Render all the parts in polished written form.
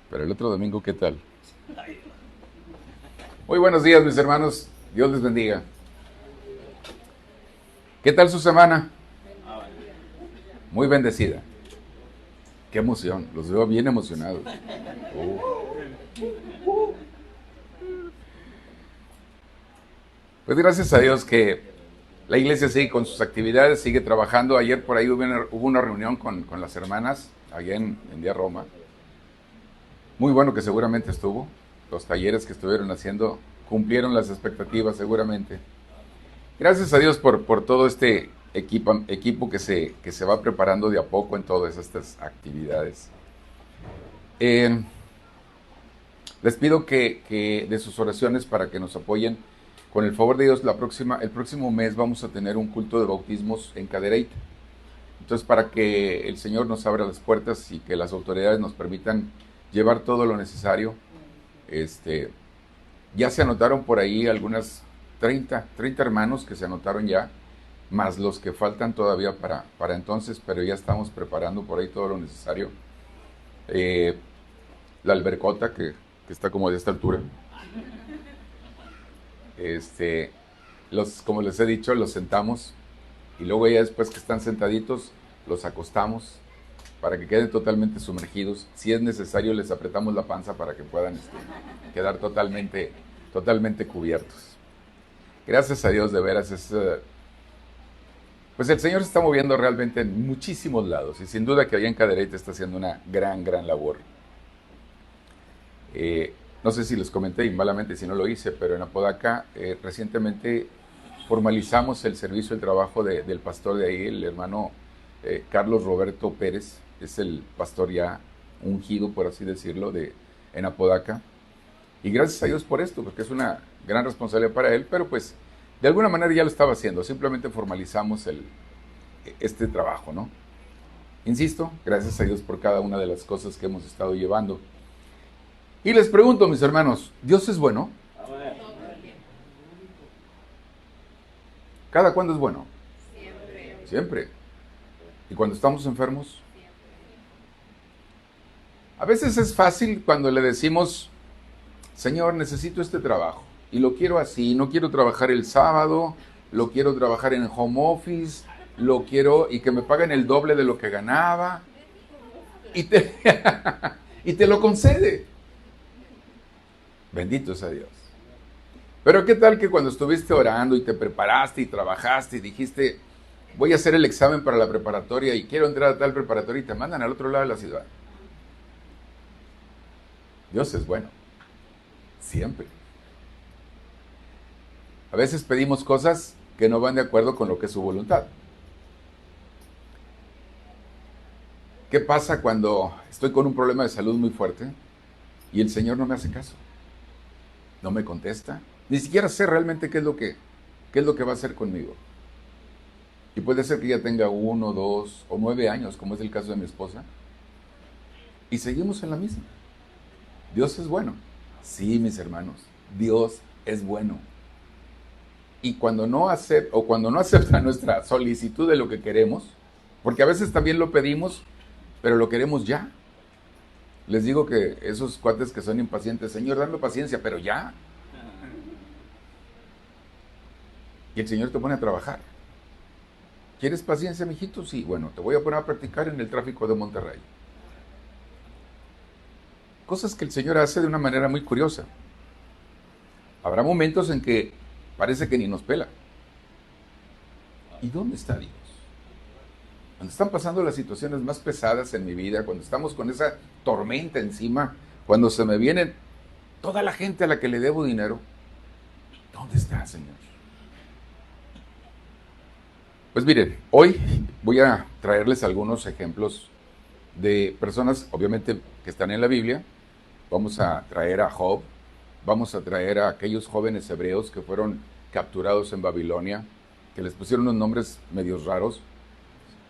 Pero el otro domingo, ¿qué tal? Muy buenos días, mis hermanos. Dios les bendiga. ¿Qué tal su semana? Muy bendecida. Qué emoción. Los veo bien emocionados. Oh. Pues gracias a Dios que la iglesia sigue con sus actividades, sigue trabajando. Ayer por ahí hubo una reunión con las hermanas, allá en Día Roma. Muy bueno que seguramente estuvo. Los talleres que estuvieron haciendo cumplieron las expectativas seguramente. Gracias a Dios por todo este equipo que se va preparando de a poco en todas estas actividades. Eh, Les pido que de sus oraciones para que nos apoyen. Con el favor de Dios, el próximo mes vamos a tener un culto de bautismos en Cadereyta. Entonces, para que el Señor nos abra las puertas y que las autoridades nos permitan llevar todo lo necesario, este, ya se anotaron por ahí algunas 30 hermanos que se anotaron ya, más los que faltan todavía para entonces, pero ya estamos preparando por ahí todo lo necesario. Eh, la albercota que está como de esta altura. Este, como les he dicho, los sentamos y luego ya después que están sentaditos, los acostamos para que queden totalmente sumergidos. Si es necesario, les apretamos la panza para que puedan quedar totalmente cubiertos. Gracias a Dios, de veras, pues el Señor se está moviendo realmente en muchísimos lados y sin duda que allá en Cadereyta está haciendo una gran labor. No sé si les comenté y malamente si no lo hice, pero en Apodaca recientemente formalizamos el servicio, el trabajo del pastor de ahí, el hermano Carlos Roberto Pérez, es el pastor ya ungido, por así decirlo, en Apodaca. Y gracias a Dios por esto, porque es una gran responsabilidad para él, pero pues de alguna manera ya lo estaba haciendo, simplemente formalizamos este trabajo, ¿no? Insisto, gracias a Dios por cada una de las cosas que hemos estado llevando. Y les pregunto, mis hermanos, ¿Dios es bueno? ¿Cada cuándo es bueno? Siempre. ¿Y cuando estamos enfermos? A veces es fácil cuando le decimos, Señor, necesito este trabajo y lo quiero así, no quiero trabajar el sábado, lo quiero trabajar en home office, lo quiero y que me paguen el doble de lo que ganaba y te, y te lo concede. Bendito sea Dios. Pero qué tal que cuando estuviste orando y te preparaste y trabajaste y dijiste, voy a hacer el examen para la preparatoria y quiero entrar a tal preparatoria y te mandan al otro lado de la ciudad. Dios es bueno, siempre. A veces pedimos cosas que no van de acuerdo con lo que es su voluntad. ¿Qué pasa cuando estoy con un problema de salud muy fuerte y el Señor no me hace caso? No me contesta. Ni siquiera sé realmente qué es lo que va a hacer conmigo. Y puede ser que ya tenga 1, 2 o 9 años, como es el caso de mi esposa. Y seguimos en la misma. Dios es bueno. Sí, mis hermanos, Dios es bueno. Y cuando no acepta nuestra solicitud de lo que queremos, porque a veces también lo pedimos, pero lo queremos ya. Les digo que esos cuates que son impacientes, Señor, dame paciencia, pero ya. Y el Señor te pone a trabajar. ¿Quieres paciencia, mijito? Sí, bueno, te voy a poner a practicar en el tráfico de Monterrey. Cosas que el Señor hace de una manera muy curiosa. Habrá momentos en que parece que ni nos pela. ¿Y dónde está Dios? Cuando están pasando las situaciones más pesadas en mi vida, cuando estamos con esa tormenta encima, cuando se me viene toda la gente a la que le debo dinero, ¿dónde está, Señor? Pues miren, hoy voy a traerles algunos ejemplos de personas, obviamente, que están en la Biblia. Vamos a traer a Job, vamos a traer a aquellos jóvenes hebreos que fueron capturados en Babilonia, que les pusieron unos nombres medios raros,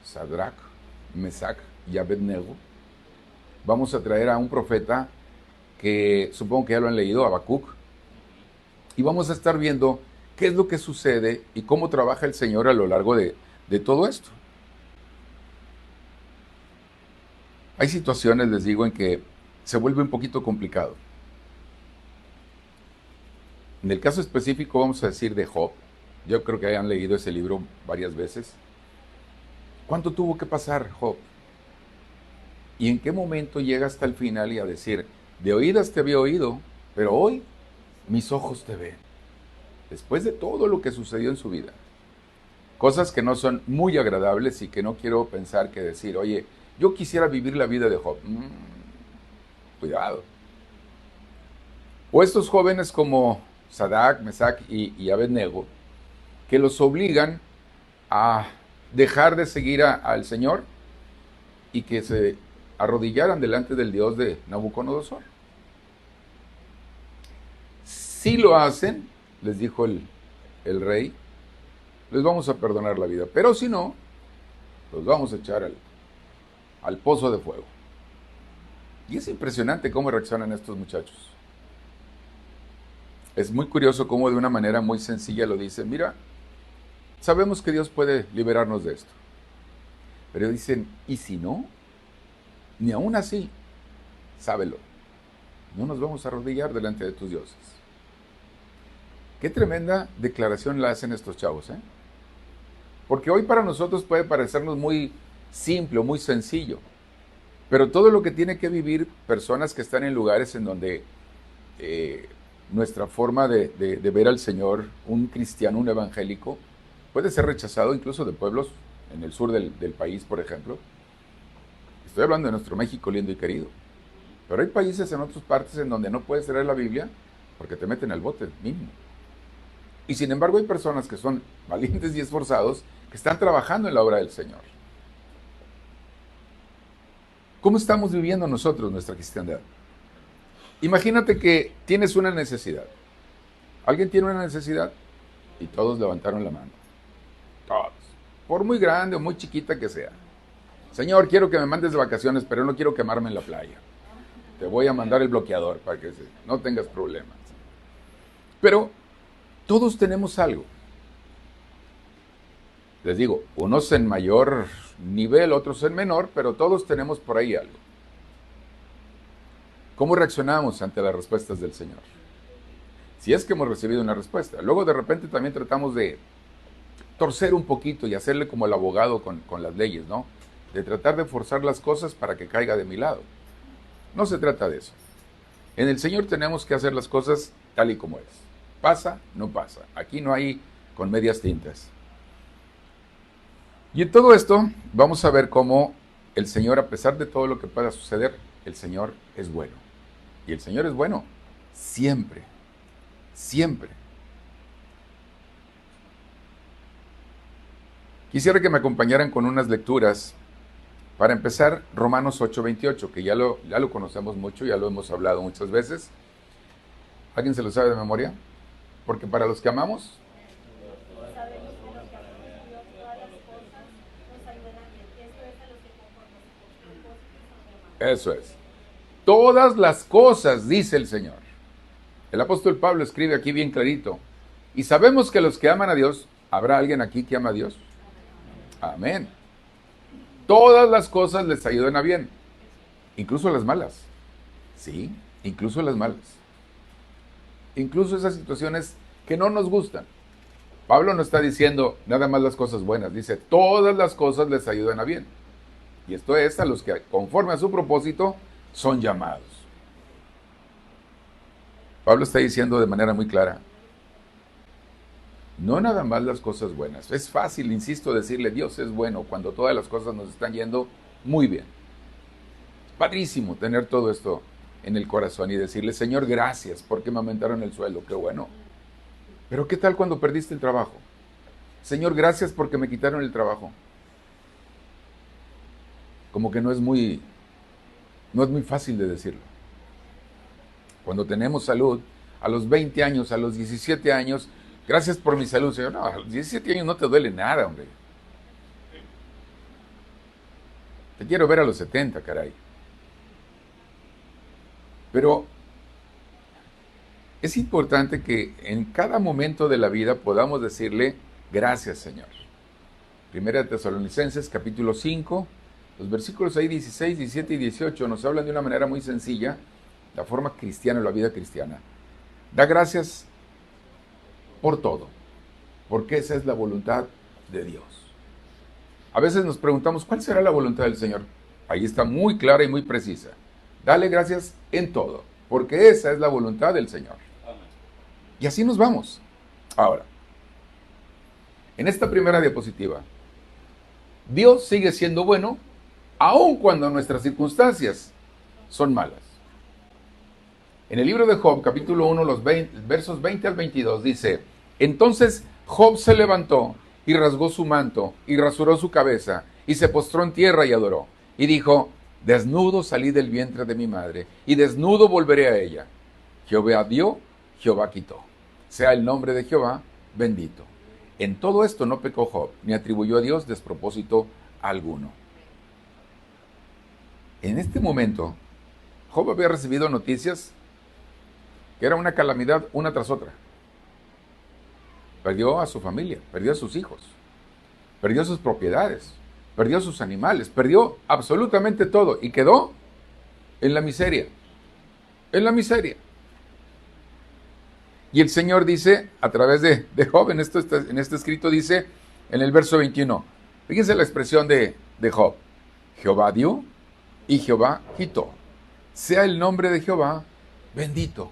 Sadrach, Mesach y Abednego. Vamos a traer a un profeta que supongo que ya lo han leído, Habacuc, y vamos a estar viendo qué es lo que sucede y cómo trabaja el Señor a lo largo de todo esto. Hay situaciones, les digo, en que se vuelve un poquito complicado. En el caso específico vamos a decir de Job, yo creo que hayan leído ese libro varias veces. ¿Cuánto tuvo que pasar Job? ¿Y en qué momento llega hasta el final y a decir, de oídas te había oído, pero hoy mis ojos te ven? Después de todo lo que sucedió en su vida. Cosas que no son muy agradables y que no quiero pensar que decir, oye, yo quisiera vivir la vida de Job. Cuidado. O estos jóvenes como Sadrach, Mesach y Abednego, que los obligan a dejar de seguir al Señor y que se arrodillaran delante del Dios de Nabucodonosor. Si lo hacen, les dijo el rey, les vamos a perdonar la vida, pero si no, los vamos a echar al pozo de fuego. Y es impresionante cómo reaccionan estos muchachos. Es muy curioso cómo de una manera muy sencilla lo dicen, mira, sabemos que Dios puede liberarnos de esto. Pero dicen, ¿y si no? Ni aún así, sábelo, no nos vamos a arrodillar delante de tus dioses. Qué tremenda declaración la hacen estos chavos, ¿eh? Porque hoy para nosotros puede parecernos muy simple o muy sencillo, pero todo lo que tiene que vivir personas que están en lugares en donde nuestra forma de ver al Señor, un cristiano, un evangélico, puede ser rechazado incluso de pueblos en el sur del país, por ejemplo. Estoy hablando de nuestro México lindo y querido. Pero hay países en otras partes en donde no puedes leer la Biblia porque te meten al bote mínimo. Y sin embargo hay personas que son valientes y esforzados que están trabajando en la obra del Señor. ¿Cómo estamos viviendo nosotros nuestra cristiandad? Imagínate que tienes una necesidad. ¿Alguien tiene una necesidad? Y todos levantaron la mano. Todos. Por muy grande o muy chiquita que sea. Señor, quiero que me mandes de vacaciones, pero no quiero quemarme en la playa. Te voy a mandar el bloqueador para que no tengas problemas. Pero todos tenemos algo. Les digo, unos en mayor nivel, otros en menor, pero todos tenemos por ahí algo. ¿Cómo reaccionamos ante las respuestas del Señor? Si es que hemos recibido una respuesta. Luego de repente también tratamos de torcer un poquito y hacerle como el abogado con las leyes, ¿no? De tratar de forzar las cosas para que caiga de mi lado. No se trata de eso. En el Señor tenemos que hacer las cosas tal y como es. Pasa, no pasa. Aquí no hay con medias tintas. Y en todo esto vamos a ver cómo el Señor, a pesar de todo lo que pueda suceder, el Señor es bueno. Y el Señor es bueno siempre. Siempre. Quisiera que me acompañaran con unas lecturas. Para empezar, Romanos 8:28, que ya lo conocemos mucho, ya lo hemos hablado muchas veces. ¿Alguien se lo sabe de memoria? Porque para los que amamos, eso es. Todas las cosas, dice el Señor. El apóstol Pablo escribe aquí bien clarito. Y sabemos que los que aman a Dios, ¿habrá alguien aquí que ama a Dios? Amén. Todas las cosas les ayudan a bien, incluso las malas. Sí, incluso las malas. Incluso esas situaciones que no nos gustan. Pablo no está diciendo nada más las cosas buenas, dice todas las cosas les ayudan a bien. Y esto es a los que conforme a su propósito son llamados. Pablo está diciendo de manera muy clara, no nada más las cosas buenas. Es fácil, insisto, decirle Dios es bueno cuando todas las cosas nos están yendo muy bien. Es padrísimo tener todo esto en el corazón y decirle, Señor, gracias porque me aumentaron el sueldo, qué bueno. Pero ¿qué tal cuando perdiste el trabajo? Señor, gracias porque me quitaron el trabajo. Como que no es muy fácil de decirlo. Cuando tenemos salud, a los 20 años, a los 17 años, gracias por mi salud, Señor. No, a los 17 años no te duele nada, hombre. Te quiero ver a los 70, caray. Pero es importante que en cada momento de la vida podamos decirle, gracias, Señor. Primera de Tesalonicenses, capítulo 5, Los versículos ahí 16, 17 y 18 nos hablan de una manera muy sencilla, la forma cristiana, la vida cristiana. Da gracias por todo, porque esa es la voluntad de Dios. A veces nos preguntamos, ¿cuál será la voluntad del Señor? Ahí está muy clara y muy precisa. Dale gracias en todo, porque esa es la voluntad del Señor. Y así nos vamos. Ahora, en esta primera diapositiva, Dios sigue siendo bueno, aun cuando nuestras circunstancias son malas. En el libro de Job, capítulo 1, versos 20 al 22, dice, entonces Job se levantó y rasgó su manto y rasuró su cabeza y se postró en tierra y adoró. Y dijo, desnudo salí del vientre de mi madre y desnudo volveré a ella. Jehová dio, Jehová quitó. Sea el nombre de Jehová bendito. En todo esto no pecó Job, ni atribuyó a Dios despropósito alguno. En este momento, Job había recibido noticias que era una calamidad una tras otra. Perdió a su familia, perdió a sus hijos, perdió sus propiedades, perdió sus animales, perdió absolutamente todo y quedó en la miseria. En la miseria. Y el Señor dice, a través de Job, en este escrito dice, en el verso 21, fíjense la expresión de Job, Jehová dio y Jehová quitó. Sea el nombre de Jehová bendito.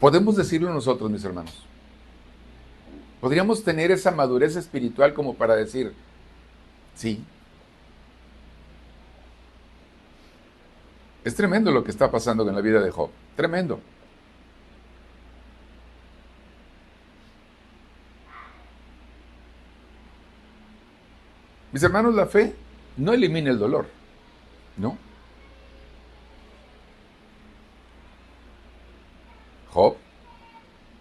Podemos decirlo nosotros, mis hermanos. Podríamos tener esa madurez espiritual como para decir, sí. Es tremendo lo que está pasando en la vida de Job. Tremendo. Mis hermanos, la fe no elimina el dolor, ¿no? Job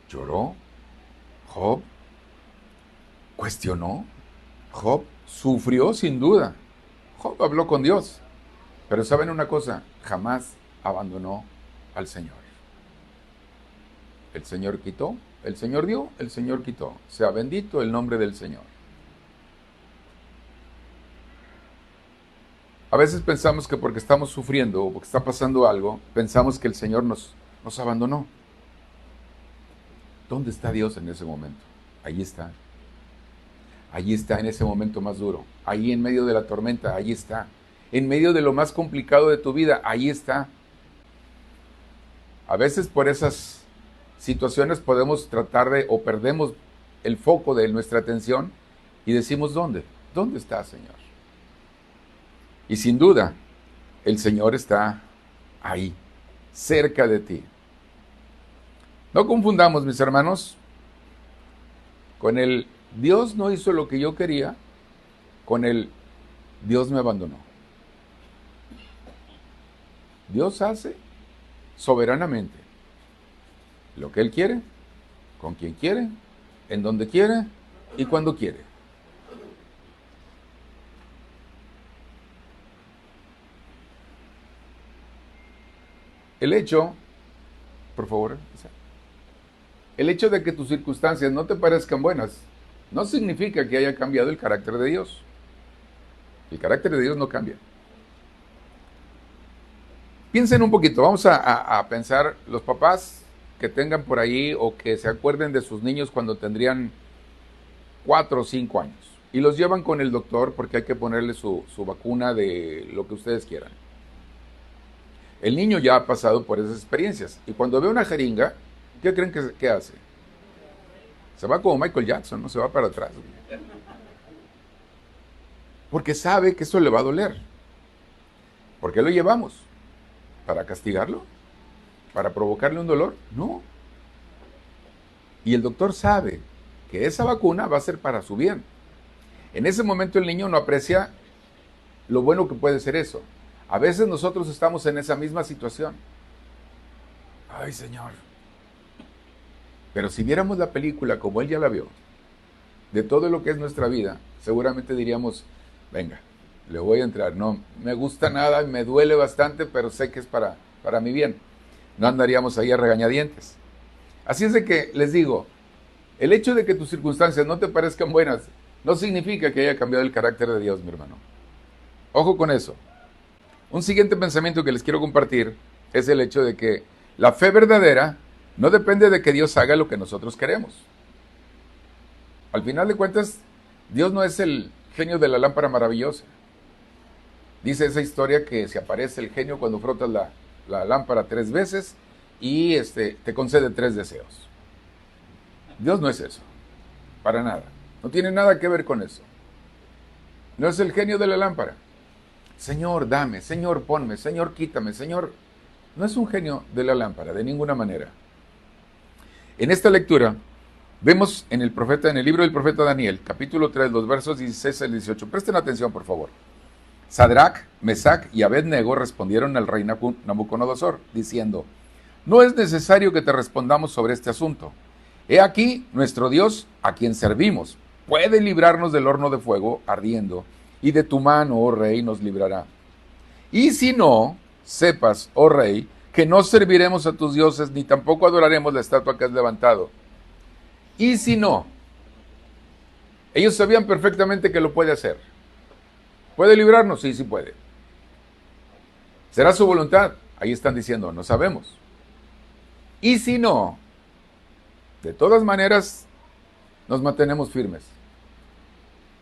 lloró, Job cuestionó, Job sufrió sin duda, Job habló con Dios, pero ¿saben una cosa? Jamás abandonó al Señor. El Señor quitó, el Señor dio, el Señor quitó. Sea bendito el nombre del Señor. A veces pensamos que porque estamos sufriendo o porque está pasando algo, pensamos que el Señor nos abandonó. ¿Dónde está Dios en ese momento? Allí está. Allí está en ese momento más duro. Allí en medio de la tormenta, allí está. En medio de lo más complicado de tu vida, allí está. A veces por esas situaciones podemos tratar de, o perdemos el foco de nuestra atención y decimos, ¿dónde? ¿Dónde está, Señor? Y sin duda, el Señor está ahí, cerca de ti. No confundamos, mis hermanos, con el Dios no hizo lo que yo quería, con el Dios me abandonó. Dios hace soberanamente lo que Él quiere, con quien quiere, en donde quiere y cuando quiere. El hecho, por favor, el hecho de que tus circunstancias no te parezcan buenas, no significa que haya cambiado el carácter de Dios. El carácter de Dios no cambia. Piensen un poquito, vamos a pensar los papás que tengan por ahí o que se acuerden de sus niños cuando tendrían 4 o 5 años y los llevan con el doctor porque hay que ponerle su vacuna de lo que ustedes quieran. El niño ya ha pasado por esas experiencias y cuando ve una jeringa, ¿qué creen que hace? Se va como Michael Jackson, no se va para atrás. Porque sabe que eso le va a doler. ¿Por qué lo llevamos? ¿Para castigarlo? ¿Para provocarle un dolor? No. Y el doctor sabe que esa vacuna va a ser para su bien. En ese momento el niño no aprecia lo bueno que puede ser eso. A veces nosotros estamos en esa misma situación. Ay, Señor. Pero si viéramos la película como Él ya la vio, de todo lo que es nuestra vida, seguramente diríamos, venga, le voy a entrar. No me gusta nada, me duele bastante, pero sé que es para mi bien. No andaríamos ahí a regañadientes. Así es de que les digo, el hecho de que tus circunstancias no te parezcan buenas, no significa que haya cambiado el carácter de Dios, mi hermano. Ojo con eso. Un siguiente pensamiento que les quiero compartir es el hecho de que la fe verdadera no depende de que Dios haga lo que nosotros queremos. Al final de cuentas, Dios no es el genio de la lámpara maravillosa. Dice esa historia que se aparece el genio cuando frotas la lámpara 3 veces y te concede 3 deseos. Dios no es eso, para nada. No tiene nada que ver con eso. No es el genio de la lámpara. Señor, dame, Señor, ponme, Señor, quítame, Señor. No es un genio de la lámpara, de ninguna manera. En esta lectura, vemos en el libro del profeta Daniel, capítulo 3, los versos 16 al 18. Presten atención, por favor. Sadrac, Mesac y Abed-Nego respondieron al rey Nabucodonosor, diciendo: no es necesario que te respondamos sobre este asunto. He aquí, nuestro Dios, a quien servimos, puede librarnos del horno de fuego ardiendo, y de tu mano, oh rey, nos librará. Y si no, sepas, oh rey, que no serviremos a tus dioses, ni tampoco adoraremos la estatua que has levantado. Y si no, ellos sabían perfectamente que lo puede hacer. ¿Puede librarnos? Sí, sí puede. ¿Será su voluntad? Ahí están diciendo, no sabemos. Y si no, de todas maneras, nos mantenemos firmes.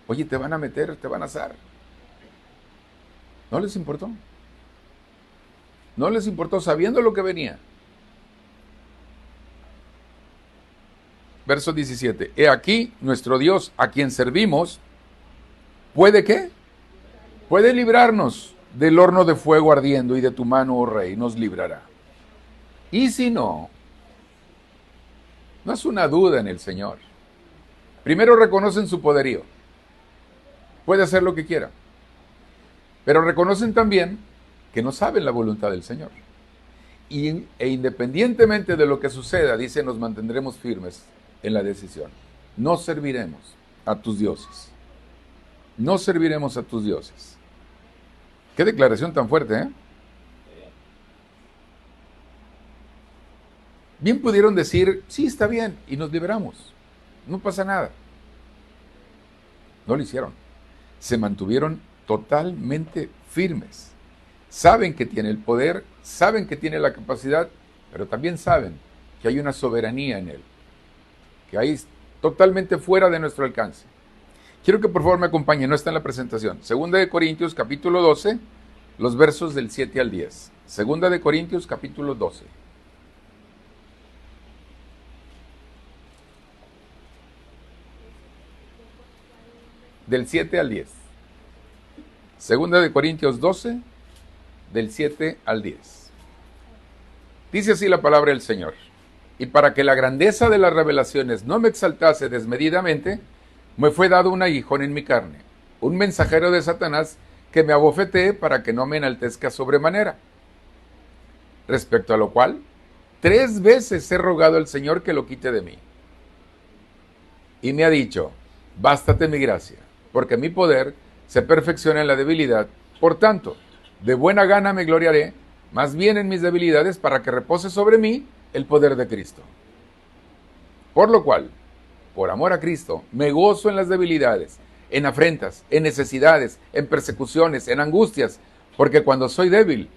Oye, te van a meter, te van a asar. ¿No les importó? No les importó sabiendo lo que venía. Verso 17. He aquí, nuestro Dios, a quien servimos, ¿puede qué? Puede librarnos del horno de fuego ardiendo, y de tu mano, oh rey, nos librará. Y si no, no es una duda en el Señor. Primero reconocen su poderío. Puede hacer lo que quiera. Pero reconocen también que no saben la voluntad del Señor. E independientemente de lo que suceda, dice, nos mantendremos firmes en la decisión. No serviremos a tus dioses. No serviremos a tus dioses. Qué declaración tan fuerte, ¿eh? Bien pudieron decir, sí, está bien, y nos liberamos. No pasa nada. No lo hicieron. Se mantuvieron totalmente firmes. Saben que tiene el poder, saben que tiene la capacidad, pero también saben que hay una soberanía en él, que hay totalmente fuera de nuestro alcance. Quiero que por favor me acompañen, no está en la presentación. Segunda de Corintios, capítulo 12, los versos del 7 al 10. Segunda de Corintios, capítulo 12. Del 7 al 10. Segunda de Corintios 12, del 7 al 10. Dice así la palabra del Señor. Y para que la grandeza de las revelaciones no me exaltase desmedidamente, me fue dado un aguijón en mi carne, un mensajero de Satanás que me abofetee para que no me enaltezca sobremanera. Respecto a lo cual, 3 veces he rogado al Señor que lo quite de mí. Y me ha dicho, bástate mi gracia, porque mi poder se perfecciona en la debilidad. Por tanto, de buena gana me gloriaré, más bien en mis debilidades, para que repose sobre mí el poder de Cristo. Por lo cual, por amor a Cristo, me gozo en las debilidades, en afrentas, en necesidades, en persecuciones, en angustias, porque cuando soy débil,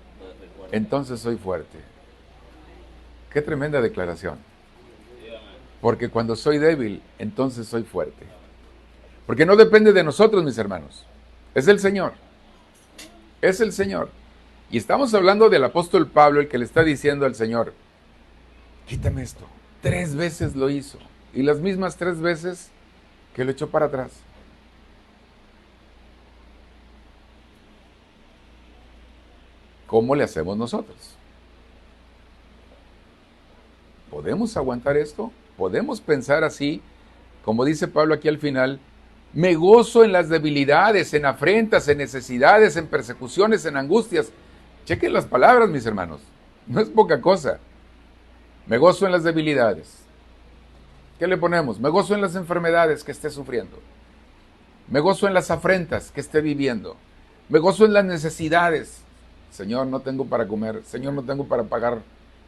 entonces soy fuerte. Qué tremenda declaración. Porque cuando soy débil, entonces soy fuerte. Porque no depende de nosotros, mis hermanos. Es el Señor. Es el Señor. Y estamos hablando del apóstol Pablo, el que le está diciendo al Señor, quítame esto. 3 veces lo hizo. Y las mismas 3 veces que lo echó para atrás. ¿Cómo le hacemos nosotros? ¿Podemos aguantar esto? ¿Podemos pensar así? Como dice Pablo aquí al final, me gozo en las debilidades, en afrentas, en necesidades, en persecuciones, en angustias. Chequen las palabras, mis hermanos. No es poca cosa. Me gozo en las debilidades. ¿Qué le ponemos? Me gozo en las enfermedades que esté sufriendo. Me gozo en las afrentas que esté viviendo. Me gozo en las necesidades. Señor, no tengo para comer. Señor, no tengo para pagar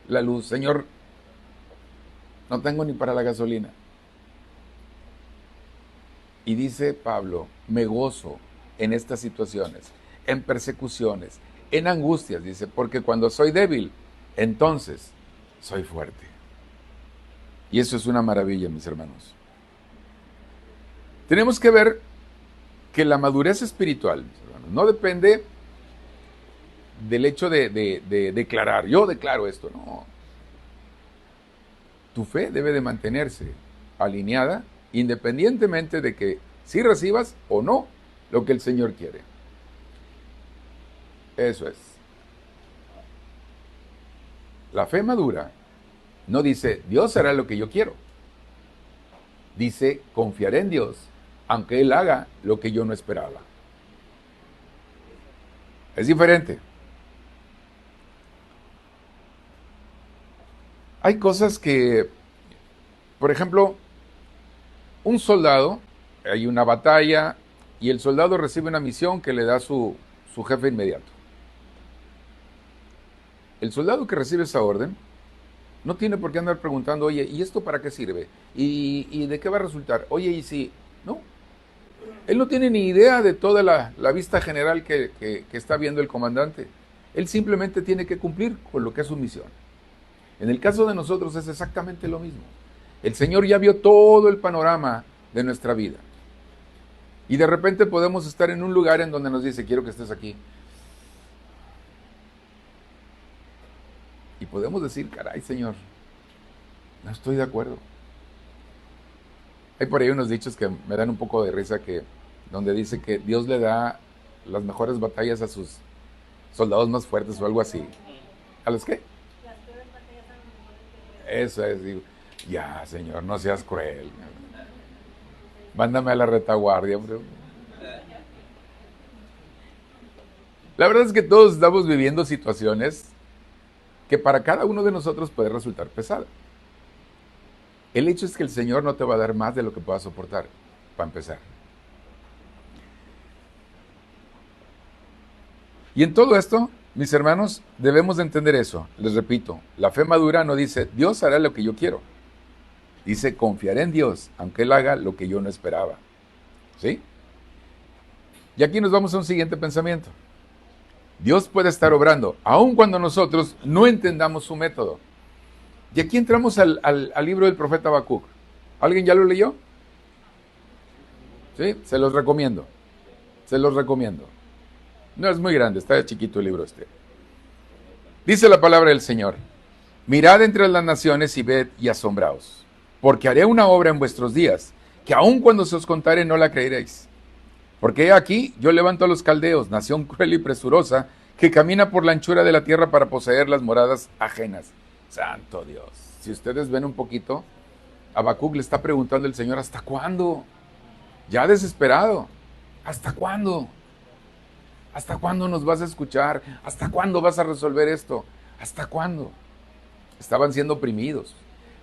la luz. Señor, no tengo ni para la gasolina. Y dice Pablo, me gozo en estas situaciones, en persecuciones, en angustias, dice, porque cuando soy débil, entonces soy fuerte. Y eso es una maravilla, mis hermanos. Tenemos que ver que la madurez espiritual, mis hermanos, no depende del hecho de declarar, yo declaro esto, no. Tu fe debe de mantenerse alineada independientemente de que si recibas o no lo que el Señor quiere. Eso es. La fe madura no dice, Dios hará lo que yo quiero. Dice, confiaré en Dios, aunque Él haga lo que yo no esperaba. Es diferente. Hay cosas que, por ejemplo, un soldado, hay una batalla y el soldado recibe una misión que le da su jefe inmediato. El soldado que recibe esa orden no tiene por qué andar preguntando, oye, ¿y esto para qué sirve? ¿Y de qué va a resultar? Oye, ¿y si? No. Él no tiene ni idea de toda la vista general que está viendo el comandante. Él simplemente tiene que cumplir con lo que es su misión. En el caso de nosotros es exactamente lo mismo. El Señor ya vio todo el panorama de nuestra vida. Y de repente podemos estar en un lugar en donde nos dice, quiero que estés aquí. Y podemos decir, caray, Señor, no estoy de acuerdo. Hay por ahí unos dichos que me dan un poco de risa, donde dice que Dios le da las mejores batallas a sus soldados más fuertes o algo así. ¿A los qué? Eso es, digo, ya, Señor, no seas cruel. Mándame a la retaguardia, hombre. La verdad es que todos estamos viviendo situaciones que para cada uno de nosotros puede resultar pesada. El hecho es que el Señor no te va a dar más de lo que puedas soportar, para empezar. Y en todo esto, mis hermanos, debemos de entender eso. Les repito, la fe madura no dice, Dios hará lo que yo quiero. Dice, confiaré en Dios, aunque Él haga lo que yo no esperaba. ¿Sí? Y aquí nos vamos a un siguiente pensamiento. Dios puede estar obrando, aun cuando nosotros no entendamos su método. Y aquí entramos al libro del profeta Habacuc. ¿Alguien ya lo leyó? Sí, se los recomiendo. Se los recomiendo. No es muy grande, está chiquito el libro este. Dice la palabra del Señor: mirad entre las naciones y ved y asombraos, porque haré una obra en vuestros días, que aun cuando se os contare no la creeréis. Porque he aquí, yo levanto a los caldeos, nación cruel y presurosa, que camina por la anchura de la tierra para poseer las moradas ajenas. Santo Dios. Si ustedes ven un poquito, Habacuc le está preguntando al Señor, ¿hasta cuándo? Ya desesperado. ¿Hasta cuándo? ¿Hasta cuándo nos vas a escuchar? ¿Hasta cuándo vas a resolver esto? ¿Hasta cuándo? Estaban siendo oprimidos.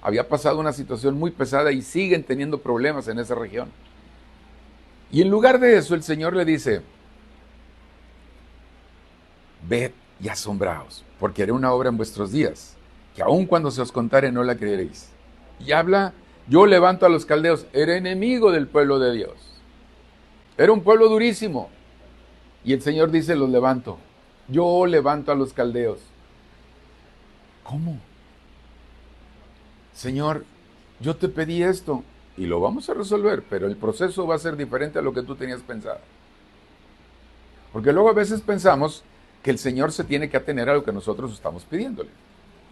Había pasado una situación muy pesada y siguen teniendo problemas en esa región. Y en lugar de eso, el Señor le dice, ved y asombraos, porque haré una obra en vuestros días, que aun cuando se os contare no la creeréis. Y habla, yo levanto a los caldeos, era enemigo del pueblo de Dios. Era un pueblo durísimo. Y el Señor dice, los levanto. Yo levanto a los caldeos. ¿Cómo? Señor, yo te pedí esto y lo vamos a resolver, pero el proceso va a ser diferente a lo que tú tenías pensado. Porque luego a veces pensamos que el Señor se tiene que atener a lo que nosotros estamos pidiéndole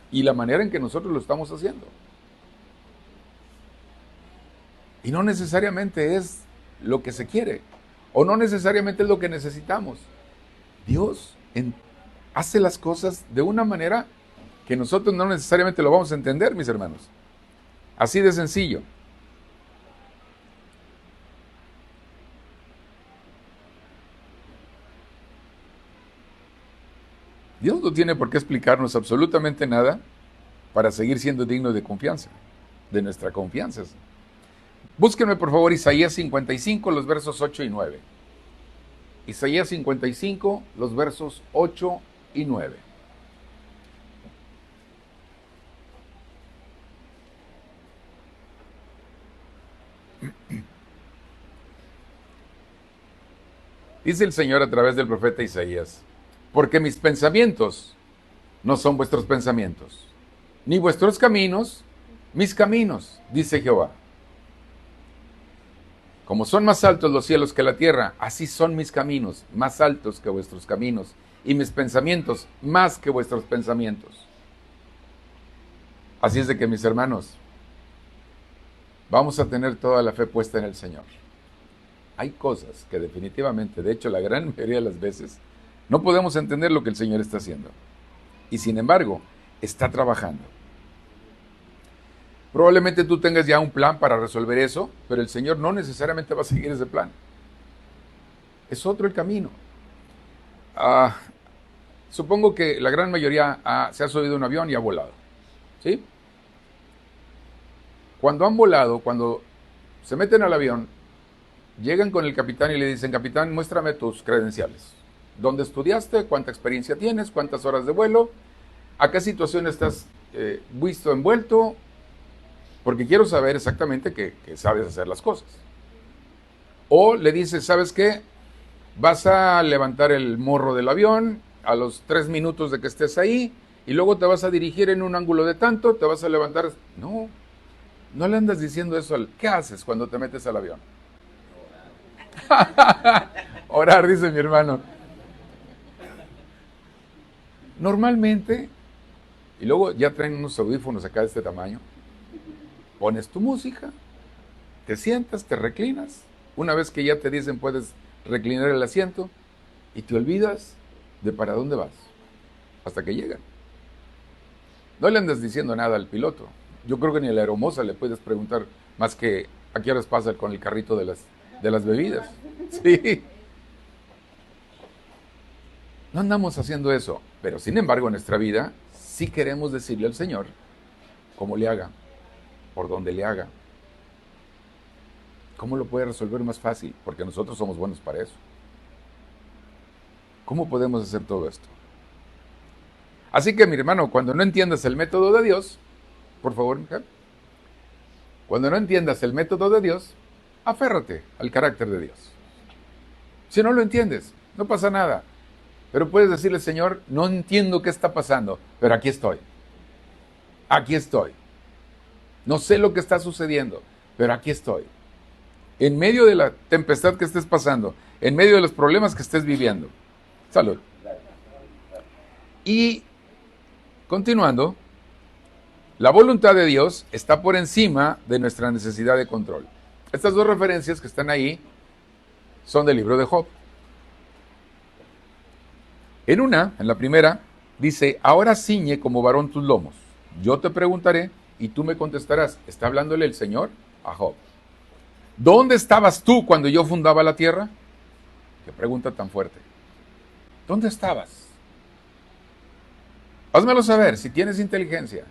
y la manera en que nosotros lo estamos haciendo. Y no necesariamente es lo que se quiere o no necesariamente es lo que necesitamos. Dios hace las cosas de una manera que nosotros no necesariamente lo vamos a entender, mis hermanos. Así de sencillo. Dios no tiene por qué explicarnos absolutamente nada para seguir siendo digno de confianza, de nuestra confianza. Búsquenme por favor Isaías 55, los versos 8 y 9. Isaías 55, los versos 8 y 9. Dice el Señor a través del profeta Isaías, porque mis pensamientos no son vuestros pensamientos, ni vuestros caminos, mis caminos, dice Jehová. Como son más altos los cielos que la tierra, así son mis caminos, más altos que vuestros caminos, y mis pensamientos, más que vuestros pensamientos. Así es de que, mis hermanos, vamos a tener toda la fe puesta en el Señor. Hay cosas que definitivamente, de hecho, la gran mayoría de las veces, no podemos entender lo que el Señor está haciendo. Y sin embargo, está trabajando. Probablemente tú tengas ya un plan para resolver eso, pero el Señor no necesariamente va a seguir ese plan. Es otro el camino. Supongo que la gran mayoría se ha subido a un avión y ha volado. ¿Sí? Cuando han volado, cuando se meten al avión, llegan con el capitán y le dicen, capitán, muéstrame tus credenciales. ¿Dónde estudiaste? ¿Cuánta experiencia tienes? ¿Cuántas horas de vuelo? ¿A qué situación estás visto envuelto? Porque quiero saber exactamente que sabes hacer las cosas. O le dices, ¿sabes qué? Vas a levantar el morro del avión a los 3 minutos de que estés ahí y luego te vas a dirigir en un ángulo de tanto, te vas a levantar. No, no le andas diciendo eso ¿Qué haces cuando te metes al avión? Orar, dice mi hermano. Normalmente, y luego ya traen unos audífonos acá de este tamaño, pones tu música, te sientas, te reclinas, una vez que ya te dicen puedes reclinar el asiento y te olvidas de para dónde vas, hasta que llegan. No le andas diciendo nada al piloto. Yo creo que ni a la aeromoza le puedes preguntar más que a qué horas pasa con el carrito de las bebidas. Sí. No andamos haciendo eso, pero sin embargo en nuestra vida sí queremos decirle al Señor cómo le haga, por dónde le haga, cómo lo puede resolver más fácil, porque nosotros somos buenos para eso. ¿Cómo podemos hacer todo esto? Así que, mi hermano, cuando no entiendas el método de Dios, por favor, Mijael, cuando no entiendas el método de Dios, aférrate al carácter de Dios. Si no lo entiendes, no pasa nada. Pero puedes decirle, Señor, no entiendo qué está pasando, pero aquí estoy. Aquí estoy. No sé lo que está sucediendo, pero aquí estoy. En medio de la tempestad que estés pasando, en medio de los problemas que estés viviendo. Salud. Y continuando, la voluntad de Dios está por encima de nuestra necesidad de control. Estas dos referencias que están ahí son del libro de Job. En la primera, dice, ahora ciñe como varón tus lomos. Yo te preguntaré y tú me contestarás. Está hablándole el Señor a Job. ¿Dónde estabas tú cuando yo fundaba la tierra? Qué pregunta tan fuerte. ¿Dónde estabas? Házmelo saber si tienes inteligencia.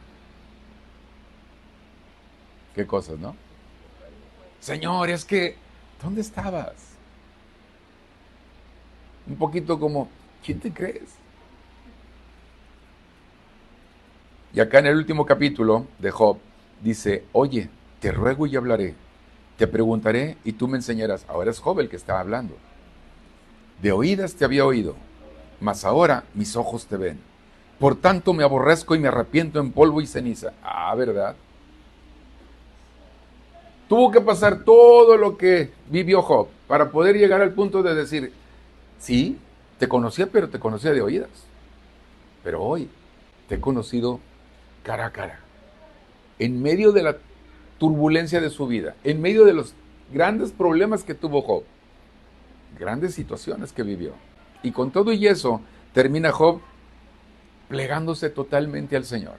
Qué cosas, ¿no? Señor, es que, ¿dónde estabas? Un poquito como, ¿quién te crees? Y acá en el último capítulo de Job dice, oye, te ruego y hablaré, te preguntaré y tú me enseñarás. Ahora es Job el que está hablando. De oídas te había oído, mas ahora mis ojos te ven. Por tanto me aborrezco y me arrepiento en polvo y ceniza. Ah, ¿verdad? Tuvo que pasar todo lo que vivió Job para poder llegar al punto de decir, sí, te conocía, pero te conocía de oídas. Pero hoy te he conocido cara a cara. En medio de la turbulencia de su vida, en medio de los grandes problemas que tuvo Job, grandes situaciones que vivió. Y con todo y eso, termina Job plegándose totalmente al Señor,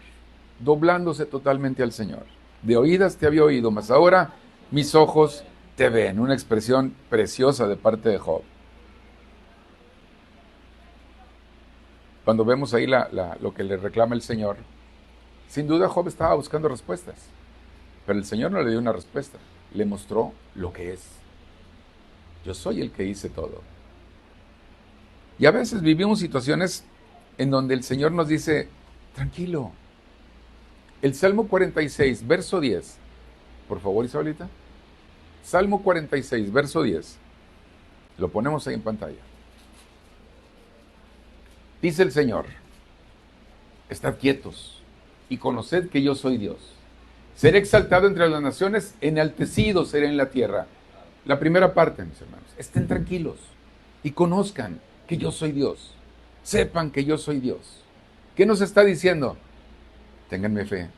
doblándose totalmente al Señor. De oídas te había oído, mas ahora mis ojos te ven. Una expresión preciosa de parte de Job. Cuando vemos ahí lo que le reclama el Señor, sin duda Job estaba buscando respuestas, pero el Señor no le dio una respuesta, le mostró lo que es. Yo soy el que hice todo. Y a veces vivimos situaciones en donde el Señor nos dice, tranquilo. El Salmo 46, verso 10. Por favor, Isabelita. Salmo 46, verso 10. Lo ponemos ahí en pantalla. Dice el Señor, estad quietos y conoced que yo soy Dios. Seré exaltado entre las naciones, enaltecido seré en la tierra. La primera parte, mis hermanos, estén tranquilos y conozcan que yo soy Dios. Sepan que yo soy Dios. ¿Qué nos está diciendo? Ténganme fe.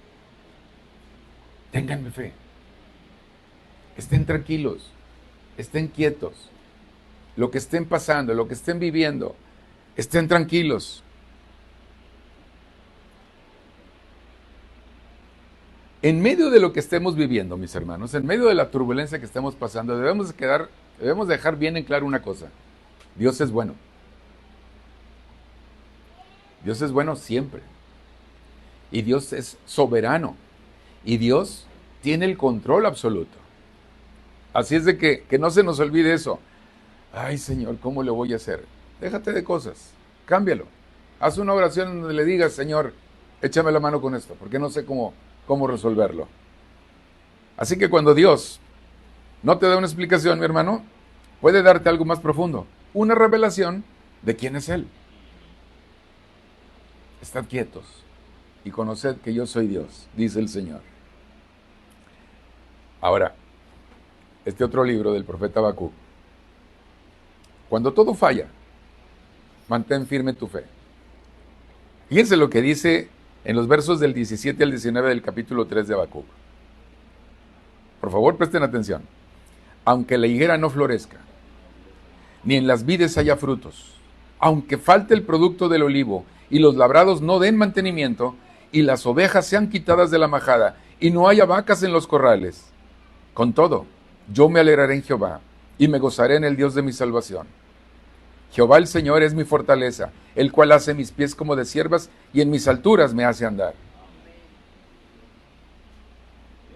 Ténganme fe. Estén tranquilos. Estén quietos. Lo que estén pasando, lo que estén viviendo, estén tranquilos. En medio de lo que estemos viviendo, mis hermanos, en medio de la turbulencia que estemos pasando, debemos dejar bien en claro una cosa. Dios es bueno. Dios es bueno siempre. Y Dios es soberano. Y Dios tiene el control absoluto. Así es de que no se nos olvide eso. Ay, Señor, ¿cómo le voy a hacer? Déjate de cosas. Cámbialo. Haz una oración donde le digas, Señor, échame la mano con esto, porque no sé cómo resolverlo. Así que cuando Dios no te da una explicación, mi hermano, puede darte algo más profundo. Una revelación de quién es Él. Estad quietos y conoced que yo soy Dios, dice el Señor. Ahora, este otro libro del profeta Habacuc. Cuando todo falla, mantén firme tu fe. Fíjense lo que dice en los versos del 17 al 19 del capítulo 3 de Habacuc. Por favor, presten atención. Aunque la higuera no florezca, ni en las vides haya frutos, aunque falte el producto del olivo, y los labrados no den mantenimiento, y las ovejas sean quitadas de la majada, y no haya vacas en los corrales, con todo, yo me alegraré en Jehová, y me gozaré en el Dios de mi salvación. Jehová el Señor es mi fortaleza, el cual hace mis pies como de ciervas, y en mis alturas me hace andar.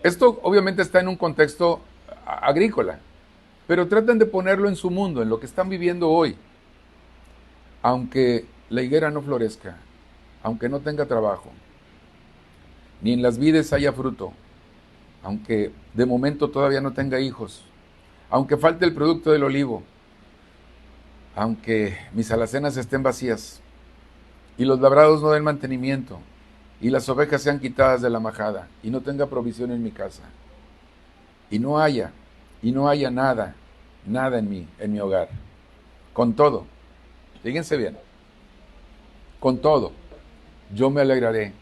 Esto obviamente está en un contexto agrícola, pero traten de ponerlo en su mundo, en lo que están viviendo hoy. Aunque la higuera no florezca, aunque no tenga trabajo, ni en las vides haya fruto, aunque de momento todavía no tenga hijos, aunque falte el producto del olivo, aunque mis alacenas estén vacías, y los labrados no den mantenimiento, y las ovejas sean quitadas de la majada, y no tenga provisión en mi casa, y no haya nada en mi hogar. Con todo, fíjense bien, con todo, yo me alegraré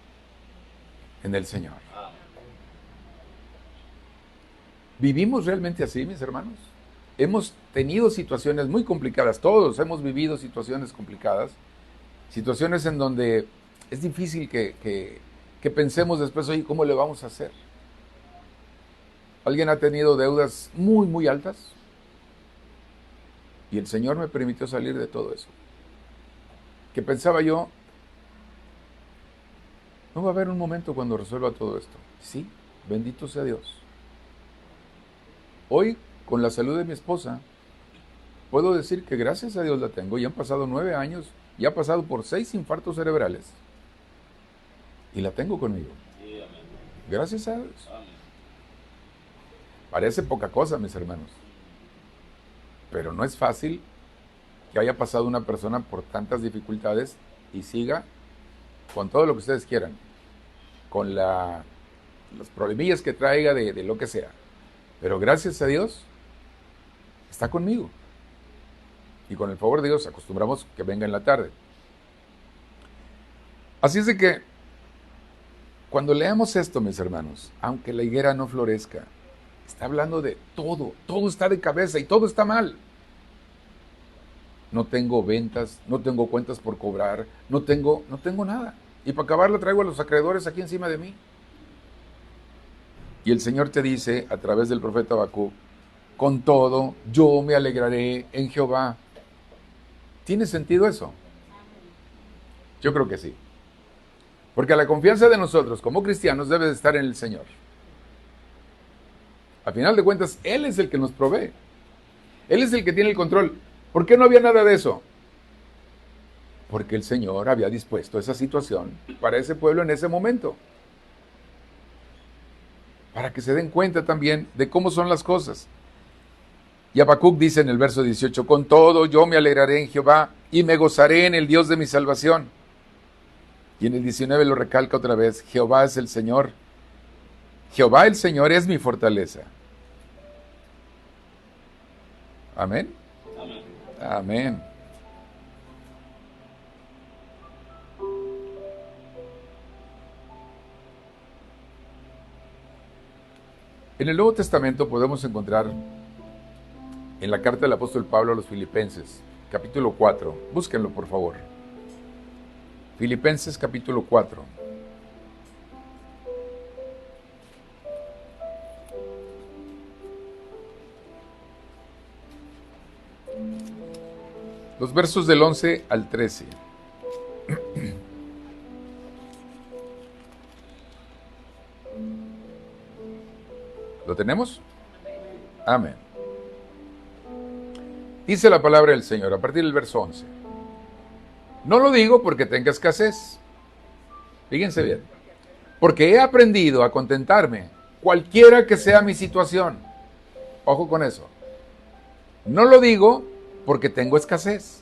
en el Señor. ¿Vivimos realmente así, mis hermanos? Hemos tenido situaciones muy complicadas, todos hemos vivido situaciones complicadas, situaciones en donde es difícil que pensemos después, oye, ¿cómo le vamos a hacer? ¿Alguien ha tenido deudas muy, muy altas? Y el Señor me permitió salir de todo eso. Que pensaba yo, no va a haber un momento cuando resuelva todo esto. Sí, bendito sea Dios. Hoy, con la salud de mi esposa, puedo decir que gracias a Dios la tengo. Ya han pasado 9 años y ha pasado por 6 infartos cerebrales. Y la tengo conmigo. Gracias a Dios. Parece poca cosa, mis hermanos. Pero no es fácil que haya pasado una persona por tantas dificultades y siga con todo lo que ustedes quieran. Con los problemillas que traiga de lo que sea. Pero gracias a Dios, está conmigo. Y con el favor de Dios acostumbramos que venga en la tarde. Así es de que, cuando leamos esto, mis hermanos, aunque la higuera no florezca, está hablando de todo. Todo está de cabeza y todo está mal. No tengo ventas, no tengo cuentas por cobrar, no tengo nada. Y para acabarla traigo a los acreedores aquí encima de mí. Y el Señor te dice, a través del profeta Habacuc, con todo, yo me alegraré en Jehová. ¿Tiene sentido eso? Yo creo que sí. Porque la confianza de nosotros como cristianos debe de estar en el Señor. A final de cuentas, Él es el que nos provee. Él es el que tiene el control. ¿Por qué no había nada de eso? Porque el Señor había dispuesto esa situación para ese pueblo en ese momento. Para que se den cuenta también de cómo son las cosas. Y Habacuc dice en el verso 18, con todo yo me alegraré en Jehová y me gozaré en el Dios de mi salvación. Y en el 19 lo recalca otra vez, Jehová es el Señor. Jehová el Señor es mi fortaleza. Amén. Amén. En el Nuevo Testamento podemos encontrar en la carta del apóstol Pablo a los Filipenses, capítulo 4. Búsquenlo, por favor. Filipenses, capítulo 4. Los versos del 11 al 13. ¿Lo tenemos? Amén. Dice la palabra del Señor a partir del verso 11. No lo digo porque tenga escasez. Fíjense bien. Porque he aprendido a contentarme, cualquiera que sea mi situación. Ojo con eso. No lo digo porque tengo escasez,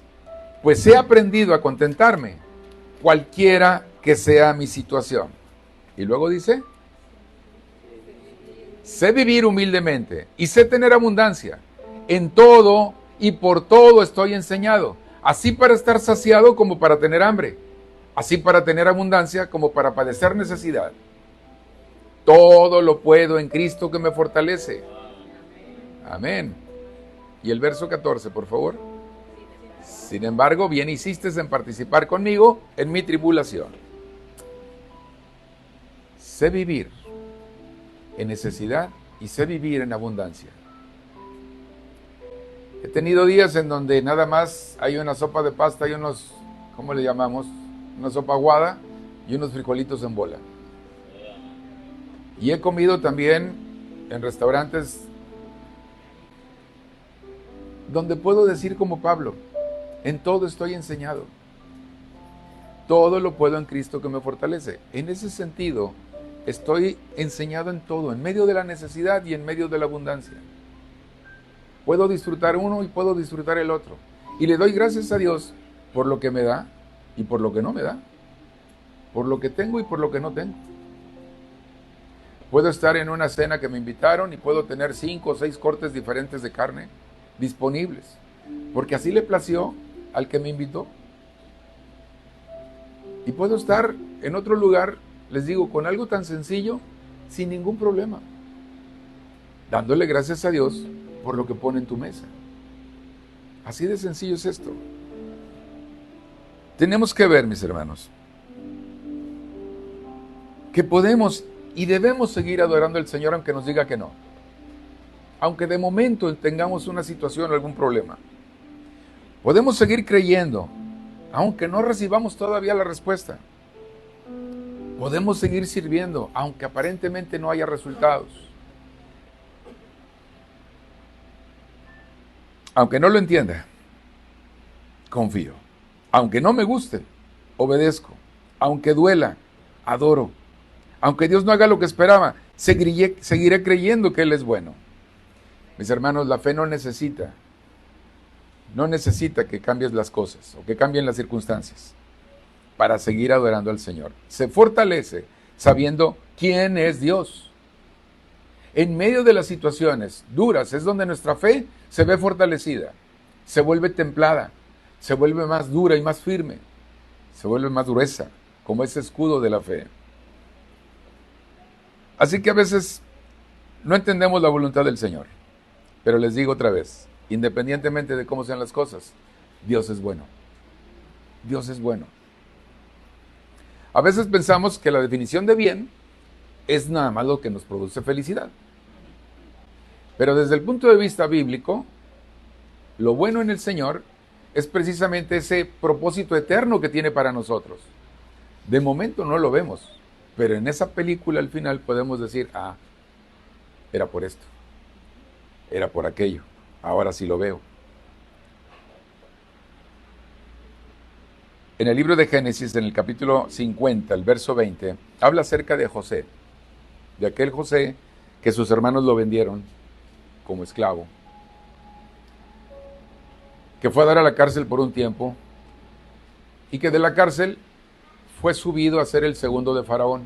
pues he aprendido a contentarme, cualquiera que sea mi situación. Y luego dice, sé vivir humildemente y sé tener abundancia. En todo y por todo estoy enseñado, así para estar saciado como para tener hambre, así para tener abundancia como para padecer necesidad. Todo lo puedo en Cristo que me fortalece. Amén. Y el verso 14, por favor. Sin embargo, bien hiciste en participar conmigo en mi tribulación. Sé vivir en necesidad y sé vivir en abundancia. He tenido días en donde nada más hay una sopa de pasta y unos, ¿cómo le llamamos? Una sopa aguada y unos frijolitos en bola. Y he comido también en restaurantes donde puedo decir como Pablo, en todo estoy enseñado. Todo lo puedo en Cristo que me fortalece. En ese sentido, estoy enseñado en todo, en medio de la necesidad y en medio de la abundancia. Puedo disfrutar uno y puedo disfrutar el otro. Y le doy gracias a Dios por lo que me da y por lo que no me da. Por lo que tengo y por lo que no tengo. Puedo estar en una cena que me invitaron y puedo tener 5 o 6 cortes diferentes de carne disponibles, porque así le plació al que me invitó. Y puedo estar en otro lugar, les digo, con algo tan sencillo, sin ningún problema, dándole gracias a Dios por lo que pone en tu mesa. Así de sencillo es esto. Tenemos que ver, mis hermanos, que podemos y debemos seguir adorando al Señor aunque nos diga que no. Aunque de momento tengamos una situación o algún problema. Podemos seguir creyendo, aunque no recibamos todavía la respuesta. Podemos seguir sirviendo, aunque aparentemente no haya resultados. Aunque no lo entienda, confío. Aunque no me guste, obedezco. Aunque duela, adoro. Aunque Dios no haga lo que esperaba, seguiré creyendo que Él es bueno. Mis hermanos, la fe no necesita que cambies las cosas o que cambien las circunstancias para seguir adorando al Señor. Se fortalece sabiendo quién es Dios. En medio de las situaciones duras es donde nuestra fe se ve fortalecida, se vuelve templada, se vuelve más dura y más firme, se vuelve más gruesa, como ese escudo de la fe. Así que a veces no entendemos la voluntad del Señor. Pero les digo otra vez, independientemente de cómo sean las cosas, Dios es bueno. Dios es bueno. A veces pensamos que la definición de bien es nada más lo que nos produce felicidad. Pero desde el punto de vista bíblico, lo bueno en el Señor es precisamente ese propósito eterno que tiene para nosotros. De momento no lo vemos, pero en esa película al final podemos decir, era por esto. Era por aquello, ahora sí lo veo. En el libro de Génesis, en el capítulo 50, el verso 20, habla acerca de José, de aquel José que sus hermanos lo vendieron como esclavo, que fue a dar a la cárcel por un tiempo y que de la cárcel fue subido a ser el segundo de Faraón.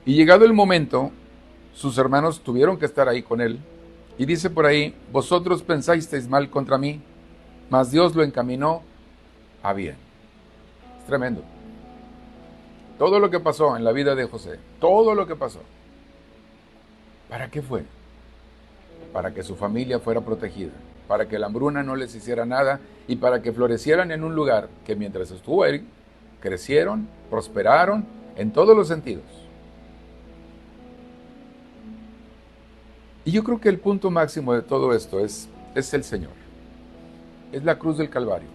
Y llegado el momento, sus hermanos tuvieron que estar ahí con él. Y dice por ahí, vosotros pensasteis mal contra mí, mas Dios lo encaminó a bien. Es tremendo. Todo lo que pasó en la vida de José, todo lo que pasó, ¿para qué fue? Para que su familia fuera protegida, para que la hambruna no les hiciera nada y para que florecieran en un lugar que mientras estuvo ahí, crecieron, prosperaron en todos los sentidos. Y yo creo que el punto máximo de todo esto es el Señor. Es la cruz del Calvario.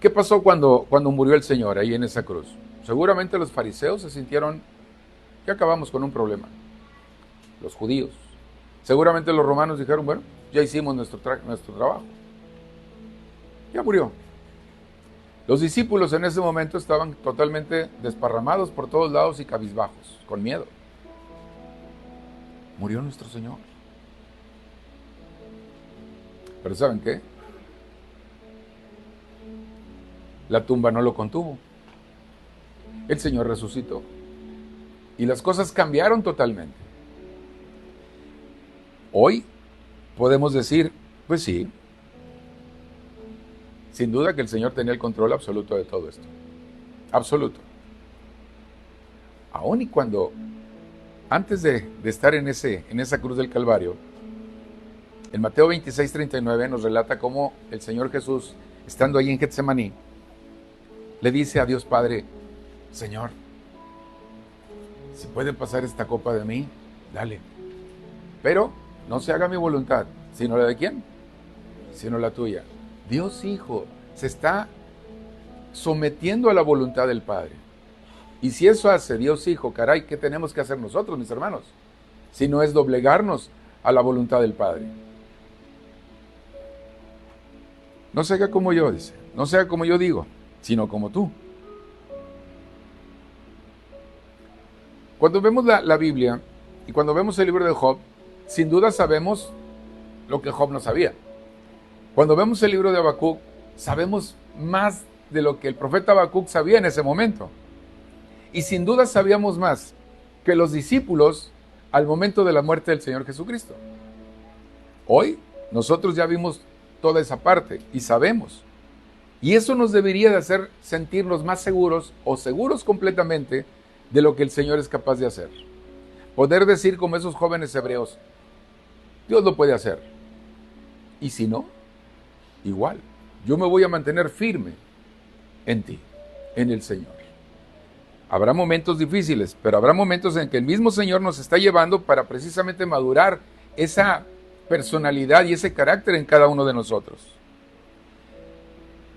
¿Qué pasó cuando murió el Señor ahí en esa cruz? Seguramente los fariseos se sintieron que acabamos con un problema. Los judíos. Seguramente los romanos dijeron, bueno, ya hicimos nuestro trabajo. Ya murió. Los discípulos en ese momento estaban totalmente desparramados por todos lados y cabizbajos, con miedo. Murió nuestro Señor. Pero ¿saben qué? La tumba no lo contuvo. El Señor resucitó. Y las cosas cambiaron totalmente. Hoy podemos decir, pues sí, sin duda que el Señor tenía el control absoluto de todo esto. Absoluto. Aún y cuando, antes de estar en esa cruz del Calvario, en Mateo 26:39 nos relata cómo el Señor Jesús, estando ahí en Getsemaní, le dice a Dios Padre, Señor, si puede pasar esta copa de mí, dale. Pero no se haga mi voluntad, sino la de ¿quién? Sino la tuya. Dios Hijo se está sometiendo a la voluntad del Padre. Y si eso hace Dios Hijo, caray, ¿qué tenemos que hacer nosotros, mis hermanos? Si no es doblegarnos a la voluntad del Padre. No se haga como yo, dice. No se haga como yo digo, sino como tú. Cuando vemos la Biblia y cuando vemos el libro de Job, sin duda sabemos lo que Job no sabía. Cuando vemos el libro de Habacuc, sabemos más de lo que el profeta Habacuc sabía en ese momento. Y sin duda sabíamos más que los discípulos al momento de la muerte del Señor Jesucristo. Hoy nosotros ya vimos toda esa parte y sabemos. Y eso nos debería de hacer sentirnos más seguros o seguros completamente de lo que el Señor es capaz de hacer. Poder decir como esos jóvenes hebreos, Dios lo puede hacer. Y si no, igual, yo me voy a mantener firme en ti, en el Señor. Habrá momentos difíciles, pero habrá momentos en que el mismo Señor nos está llevando para precisamente madurar esa personalidad y ese carácter en cada uno de nosotros.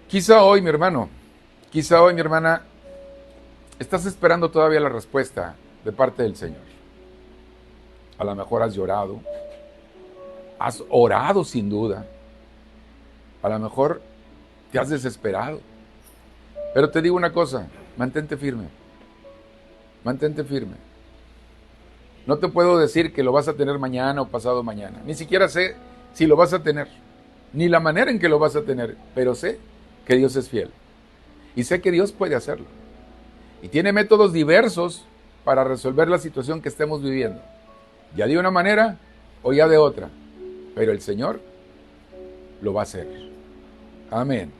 Quizá hoy, mi hermano, quizá hoy, mi hermana, estás esperando todavía la respuesta de parte del Señor. A lo mejor has llorado, has orado sin duda, a lo mejor te has desesperado. Pero te digo una cosa, mantente firme. Mantente firme. No te puedo decir que lo vas a tener mañana o pasado mañana. Ni siquiera sé si lo vas a tener, ni la manera en que lo vas a tener, pero sé que Dios es fiel. Y sé que Dios puede hacerlo. Y tiene métodos diversos para resolver la situación que estemos viviendo. Ya de una manera o ya de otra. Pero el Señor lo va a hacer. Amén.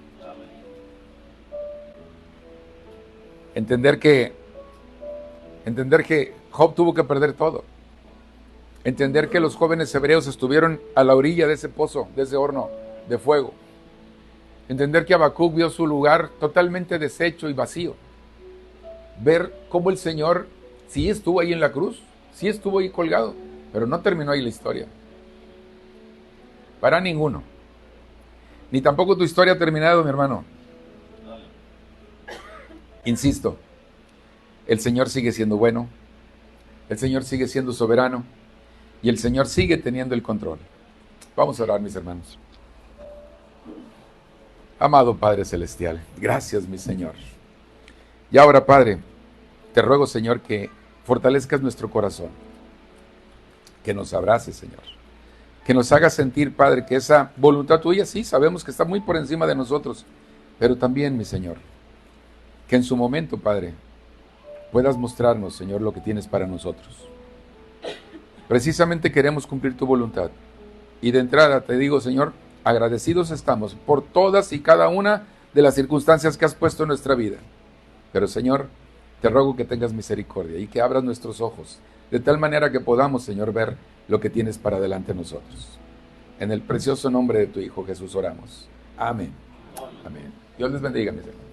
Entender que Job tuvo que perder todo. Entender que los jóvenes hebreos estuvieron a la orilla de ese pozo, de ese horno de fuego. Entender que Habacuc vio su lugar totalmente deshecho y vacío. Ver cómo el Señor sí estuvo ahí en la cruz, sí estuvo ahí colgado, pero no terminó ahí la historia. Para ninguno. Ni tampoco tu historia ha terminado, mi hermano. Insisto, el Señor sigue siendo bueno, el Señor sigue siendo soberano y el Señor sigue teniendo el control. Vamos a orar, mis hermanos. Amado Padre Celestial, gracias, mi Señor. Y ahora, Padre, te ruego, Señor, que fortalezcas nuestro corazón, que nos abraces, Señor, que nos haga sentir, Padre, que esa voluntad tuya, sí, sabemos que está muy por encima de nosotros, pero también, mi Señor, que en su momento, Padre, puedas mostrarnos, Señor, lo que tienes para nosotros. Precisamente queremos cumplir tu voluntad. Y de entrada te digo, Señor, agradecidos estamos por todas y cada una de las circunstancias que has puesto en nuestra vida. Pero, Señor, te ruego que tengas misericordia y que abras nuestros ojos, de tal manera que podamos, Señor, ver lo que tienes para delante de nosotros. En el precioso nombre de tu Hijo Jesús oramos. Amén. Amén. Dios les bendiga, mis hermanos.